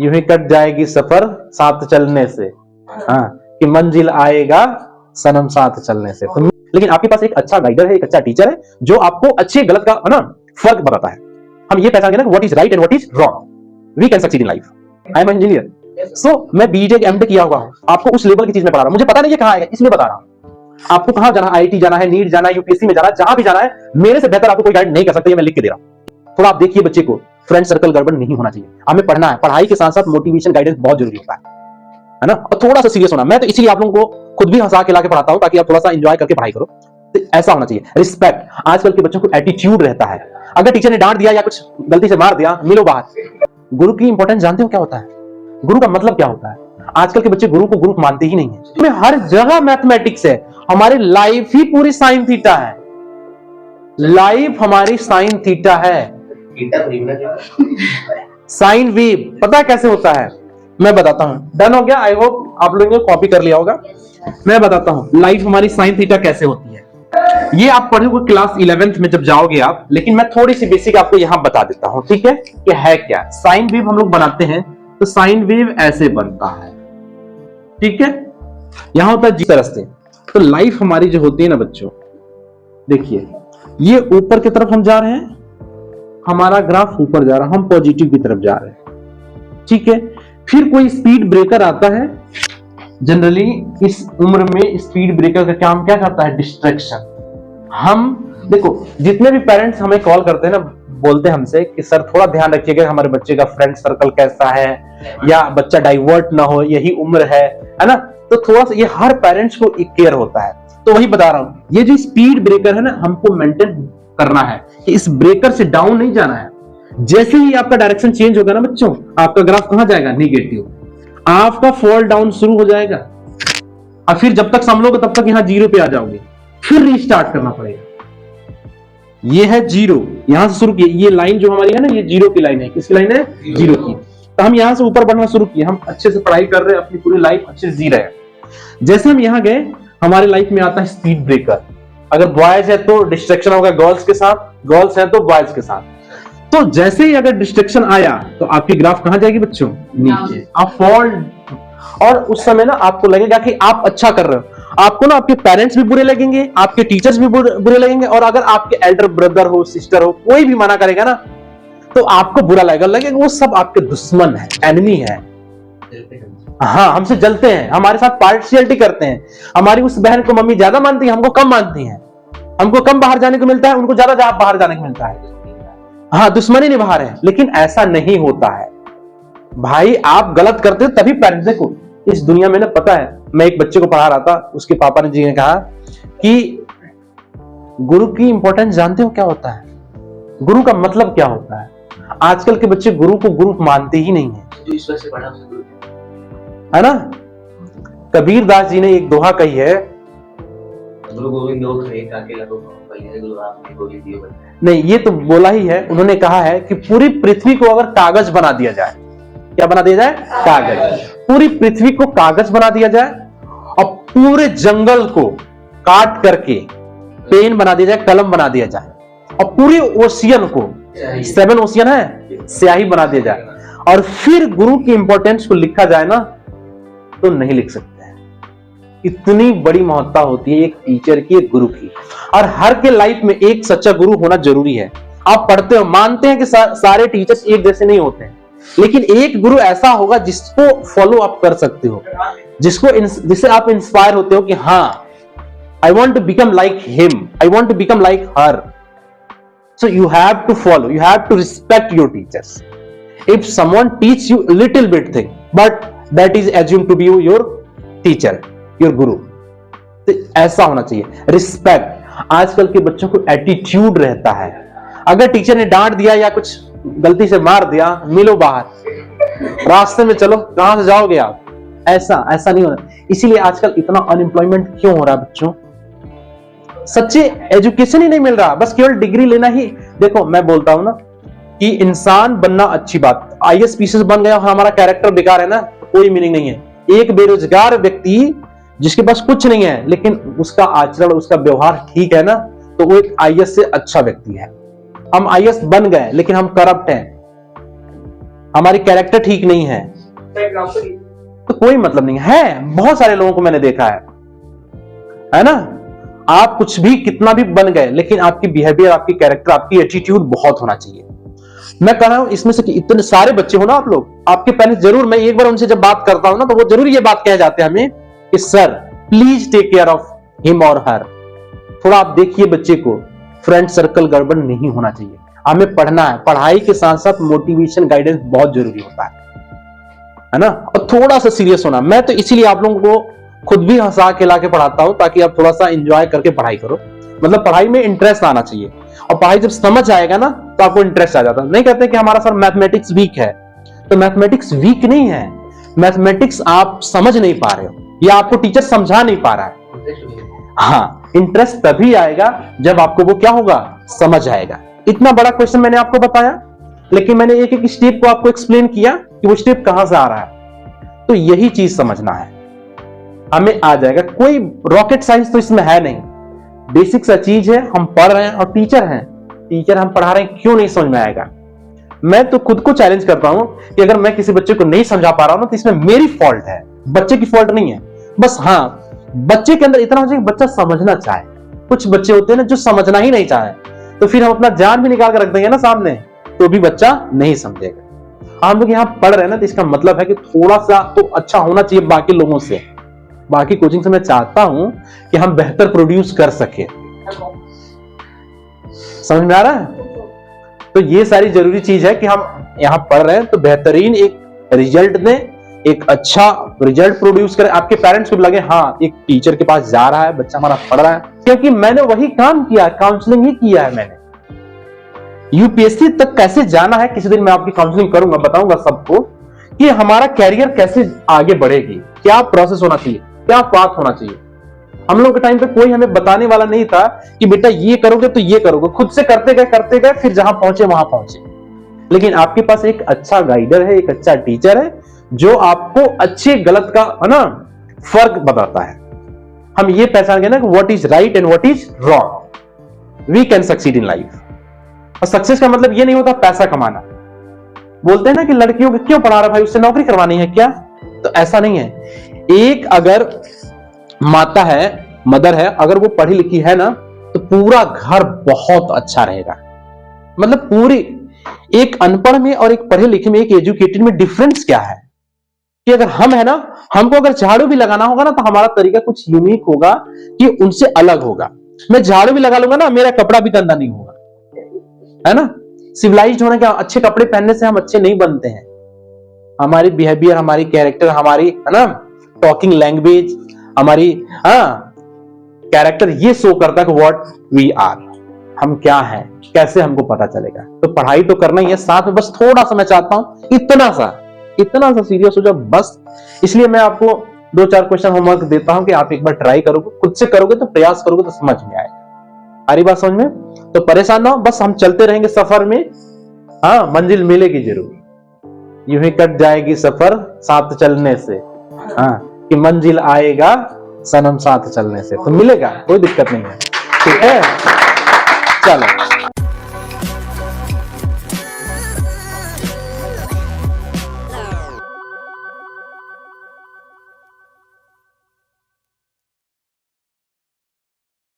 यूं ही कट जाएगी सफर साथ चलने से, हाँ, कि मंजिल आएगा सनम साथ चलने से। तो लेकिन आपके पास एक अच्छा गाइडर है, एक अच्छा टीचर है जो आपको अच्छे गलत का है ना फर्क बताता है। हम ये पहचान ना what is right and what is wrong, we can succeed in life. I am engineer, so मैं बीटेक एमटेक किया हुआ हूं, आपको उस लेवल की चीज में पढ़ा रहा हूं, मुझे पता नहीं है कहां आएगा, इसलिए बता रहा हूं। आपको कहां जाना, आईआईटी जाना है, नीट जाना है, यूपीएससी में जाना है, जहां भी जाना है, मेरे से बेहतर आपको कोई गाइड नहीं कर सकता, ये मैं लिख के दे रहा हूं। थोड़ा आप देखिए बच्चे को, फ्रेंड सर्कल गड़बड़ नहीं होना चाहिए। हमें पढ़ना है, पढ़ाई के साथ साथ मोटिवेशन गाइडेंस बहुत जरूरी होता है ना, और थोड़ा सा सीरियस होना। मैं तो इसीलिए आप लोगों को खुद भी हंसा के ला के पढ़ाता हूं ताकि आप थोड़ा सा एंजॉय करके पढ़ाई करो। तो ऐसा होना चाहिए। रिस्पेक्ट, आजकल के बच्चों को एटीट्यूड रहता है। अगर टीचर ने डांट दिया या कुछ गलती से मार दिया, मिलो बाहर। गुरु की इंपॉर्टेंस जानते हो क्या होता है? गुरु का मतलब क्या होता है? आजकल के बच्चे गुरु को गुरु मानते ही नहीं है। हर जगह मैथमेटिक्स है, हमारी लाइफ ही पूरी साइन थीटा है। लाइफ हमारी साइन थीटा है। साइन वेव पता है कैसे होता है? मैं बताता हूं। डन हो गया? आई होप आप लोगों ने कॉपी कर लिया होगा। मैं बताता हूं लाइफ हमारी साइन थीटा कैसे होती है। ये आप पढ़ोगे क्लास 11th में जब जाओगे आप, लेकिन मैं थोड़ी सी बेसिक आपको यहां बता देता हूं, ठीक है? कि है क्या साइन वेव हम लोग बनाते हैं, तो साइन वेव ऐसे बनता है, ठीक है? यहां होता है जी तरह से। तो लाइफ हमारी जो होती है ना बच्चों, देखिए ये ऊपर की तरफ हम जा रहे हैं, हमारा ग्राफ ऊपर जा रहा है, हम पॉजिटिव की तरफ जा रहे हैं, ठीक है? फिर कोई स्पीड ब्रेकर आता है। जनरली इस उम्र में स्पीड ब्रेकर का काम क्या करता है? डिस्ट्रैक्शन। हम देखो जितने भी पेरेंट्स हमें कॉल करते हैं ना, बोलते हैं हमसे कि सर थोड़ा ध्यान रखिएगा हमारे बच्चे का फ्रेंड सर्कल कैसा है, या बच्चा डाइवर्ट ना हो, यही उम्र है ना? तो थोड़ा सा ये हर पेरेंट्स को एक केयर होता है। तो वही बता रहा हूं, ये जो स्पीड ब्रेकर है ना, हमको मेंटेन करना है कि इस ब्रेकर से डाउन नहीं जाना है। जैसे ही आपका डायरेक्शन चेंज होगा ना बच्चों, आपका ग्राफ कहां जाएगा? नेगेटिव। आपका फॉल डाउन शुरू हो जाएगा, और फिर जब तक संभलोगे तब तक यहां जीरो पे आ जाओगे, फिर रीस्टार्ट करना पड़ेगा। ये है जीरो, यहां से शुरू किए। ये लाइन जो हमारी है ना, ये जीरो की लाइन है। किसकी लाइन है? जीरो की। तो हम यहां से ऊपर बढ़ना शुरू किए, हम अच्छे से पढ़ाई कर रहे हैं, अपनी पूरी लाइफ अच्छे से जी रहे हैं। जैसे हम यहां गए, हमारे लाइफ में आता है स्पीड ब्रेकर। अगर बॉयज है तो डिस्ट्रैक्शन होगा गर्ल्स के साथ, गर्ल्स है तो बॉयज के साथ। तो जैसे ही अगर डिस्ट्रैक्शन आया तो आपकी ग्राफ कहां जाएगी बच्चों? नीचे। आप फॉल, और उस समय ना आपको लगेगा कि आप अच्छा कर रहे हो। आपको ना आपके पेरेंट्स भी बुरे लगेंगे, आपके टीचर्स भी बुरे लगेंगे, और अगर आपके एल्डर ब्रदर हो, सिस्टर हो, कोई भी मना करेगा ना, तो आपको बुरा लगेगा वो सब आपके दुश्मन है, एनिमी है। हाँ, हमसे जलते हैं, हमारे साथ पार्शियलिटी करते हैं। हमारी उस बहन को मम्मी ज्यादा मानती है, हमको कम मानती है। हमको कम बाहर जाने को मिलता है, उनको ज्यादा बाहर जाने को मिलता है। हाँ, दुश्मनी निभा रहे हैं। लेकिन ऐसा नहीं होता है भाई। आप गलत करते हो तभी पेरेंट्स को इस दुनिया में ना, पता है, मैं एक बच्चे को पढ़ा रहा था, उसके पापा ने जी ने कहा कि गुरु की इंपॉर्टेंस जानते हो क्या होता है? गुरु का मतलब क्या होता है? आजकल के बच्चे गुरु को गुरु मानते ही नहीं है, जो ईश्वर से बड़ा उसे गुरु है ना? कबीर दास जी ने एक दोहा कही है, गुरु गोविंद दो थे, अकेला तो पहले गुरु आपने गोविंद दिए बना। नहीं, ये तो बोला ही है। उन्होंने कहा है कि पूरी पृथ्वी को अगर कागज बना दिया जाए, क्या बना दिया जाए? कागज। पूरी पृथ्वी को कागज बना दिया जाए, और पूरे जंगल को काट करके पेन बना दिया जाए, कलम बना दिया जाए, और पूरे ओशियन को, 7 ओशियन है, स्याही बना दिया जाए, और फिर गुरु की इंपॉर्टेंस को लिखा जाए ना, तो नहीं लिख सकते हैं। इतनी बड़ी महत्ता होती है एक टीचर की, एक गुरु की। और हर के लाइफ में एक सच्चा गुरु होना जरूरी है। आप पढ़ते हो, मानते हैं कि सारे टीचर्स एक जैसे नहीं होते हैं, लेकिन एक गुरु ऐसा होगा जिसको फॉलो आप कर सकते हो, जिससे आप इंस्पायर होते हो कि हाँ, I want to become like him, I want to become like her. So you have to follow, you have to respect your teachers. If someone teach you little bit thing, but that is assume to be your teacher, your guru. तो ऐसा होना चाहिए, respect. आजकल के बच्चों को attitude रहता है। अगर टीचर ने डांट दिया या कुछ गलती से मार दिया, मिलो बाहर, रास्ते में चलो, कहां से जाओगे आप? ऐसा नहीं होना। इसीलिए आजकल इतना अनएम्प्लॉयमेंट क्यों हो रहा है बच्चों? सच्चे एजुकेशन ही नहीं मिल रहा, बस केवल डिग्री लेना ही। देखो मैं बोलता हूं ना कि इंसान बनना अच्छी बात, आईएएस पीसीएस बन गया, हमारा कैरेक्टर बेकार है ना, कोई मीनिंग नहीं है। एक बेरोजगार व्यक्ति जिसके पास कुछ नहीं है, लेकिन उसका आचरण, उसका व्यवहार ठीक है ना, तो वो एक आईएएस से अच्छा व्यक्ति है। हम आईएएस बन गए लेकिन हम करप्ट हैं, हमारी कैरेक्टर ठीक नहीं है, तो कोई मतलब नहीं है। बहुत सारे लोगों को मैंने देखा है ना। आप कुछ भी कितना भी बन गए, लेकिन आपकी बिहेवियर, आपकी कैरेक्टर, आपकी एटीट्यूड बहुत होना चाहिए। मैं कह रहा हूं इसमें से कि इतने सारे बच्चे हो ना आप लोग, आपके पेरेंट्स जरूर, मैं एक बार उनसे जब बात करता हूं ना, तो वो जरूर ये बात कह जाते हैं हमें कि sir please take care of him और हर। थोड़ा आप देखिए बच्चे को, फ्रेंड सर्कल गड़बड़ नहीं होना चाहिए। हमें पढ़ना है, पढ़ाई के साथ साथ मोटिवेशन गाइडेंस बहुत जरूरी होता है ना। और थोड़ा सा सीरियस होना। मैं तो इसीलिए आप लोगों को खुद भी हंसा खिला के पढ़ाता हूं, ताकि आप थोड़ा सा एंजॉय करके पढ़ाई करो। मतलब पढ़ाई में इंटरेस्ट आना चाहिए, और पढ़ाई जब समझ आएगा ना तो आपको इंटरेस्ट आ जाता है। नहीं कहते कि हमारा सर मैथमेटिक्स वीक है, तो मैथमेटिक्स वीक नहीं है, मैथमेटिक्स आप समझ नहीं पा रहे हो, या आपको टीचर समझा नहीं पा रहा है। हाँ, इंटरेस्ट तभी आएगा जब आपको वो क्या होगा, समझ आएगा। इतना बड़ा क्वेश्चन मैंने आपको बताया, लेकिन मैंने एक एक स्टेप को आपको एक्सप्लेन किया कि वो स्टेप कहां से आ रहा है। तो यही चीज समझना है, हमें आ जाएगा। कोई रॉकेट साइंस तो इसमें है नहीं, बेसिक सा चीज है। हम पढ़ रहे हैं और टीचर हैं, टीचर हम पढ़ा रहे हैं, क्यों नहीं समझ में आएगा। मैं तो खुद को चैलेंज करता हूं कि अगर मैं किसी बच्चे को नहीं समझा पा रहा हूं ना, तो इसमें मेरी फॉल्ट है, बच्चे की फॉल्ट नहीं है। बस हाँ, बच्चे के अंदर इतना हो चाहिए कि बच्चा समझना चाहे। कुछ बच्चे होते हैं ना जो समझना ही नहीं चाहे, तो फिर हम अपना जान भी निकाल कर रख देंगे ना सामने, तो भी बच्चा नहीं समझेगा। हम लोग यहाँ पढ़ रहे हैं ना, तो इसका मतलब है कि थोड़ा सा तो अच्छा होना चाहिए बाकी लोगों से। बाकी कोचिंग से मैं चाहता हूं कि हम बेहतर प्रोड्यूस कर सके। समझ में आ रहा है? तो ये सारी जरूरी चीज है कि हम यहाँ पढ़ रहे हैं तो बेहतरीन एक रिजल्ट दें, एक अच्छा रिजल्ट प्रोड्यूस करें। आपके पेरेंट्स को भी लगे हाँ, एक टीचर के पास जा रहा है, बच्चा हमारा पढ़ रहा है। क्योंकि मैंने वही काम किया, काउंसलिंग ही किया है मैंने। यूपीएससी तक कैसे जाना है, किसी दिन मैं आपकी काउंसलिंग करूंगा, बताऊंगा सबको कि हमारा कैरियर कैसे आगे बढ़ेगी, क्या प्रोसेस होना चाहिए, क्या पाथ होना चाहिए। हम लोग के टाइम पे कोई हमें बताने वाला नहीं था कि बेटा ये करोगे तो ये करोगे। खुद से करते गए, फिर जहां पहुंचे वहां पहुंचे। लेकिन आपके पास एक अच्छा गाइडर है, एक अच्छा टीचर है, जो आपको अच्छे गलत का है ना फर्क बताता है। हम ये पहचान गए ना कि what is right and what is wrong, we can succeed in life. और सक्सेस का मतलब ये नहीं होता पैसा कमाना। बोलते हैं ना कि लड़कियों को क्यों पढ़ा रहा भाई, उससे नौकरी करवानी है क्या? तो ऐसा नहीं है। एक अगर माता है, मदर है, अगर वो पढ़ी लिखी है ना, तो पूरा घर बहुत अच्छा रहेगा। मतलब पूरी, एक अनपढ़ में और एक पढ़े लिखे में, एक एजुकेटेड में डिफरेंस क्या है कि अगर हम है ना, हमको अगर झाड़ू भी लगाना होगा ना, तो हमारा तरीका कुछ यूनिक होगा कि उनसे अलग होगा। मैं झाड़ू भी लगा लूंगा ना, मेरा कपड़ा भी गंदा नहीं होगा, है ना। सिविलाइज्ड होने के, अच्छे कपड़े पहनने से हम अच्छे नहीं बनते हैं। हमारी बिहेवियर, हमारी कैरेक्टर, हमारी है ना टॉकिंग लैंग्वेज, हमारी कैरेक्टर, ये शो करता है कि व्हाट वी आर, हम क्या हैं, कैसे हमको पता चलेगा। तो पढ़ाई तो करना ही है, साथ में बस थोड़ा सा मैं चाहता हूं इतना सा सीरियस हो जाओ बस। इसलिए मैं आपको 2-4 क्वेश्चन होमवर्क देता हूं कि आप एक बार ट्राई करोगे, खुद से करोगे तो, प्रयास करोगे तो समझ में आएगा। सारी बात समझ में? तो परेशान ना हो, बस हम चलते रहेंगे सफर में। हाँ, मंजिल मिलेगी जरूर, यूं ही कट जाएगी सफर साथ चलने से। हाँ, कि मंजिल आएगा सनम साथ चलने से, तो मिलेगा, कोई दिक्कत नहीं है। ठीक है।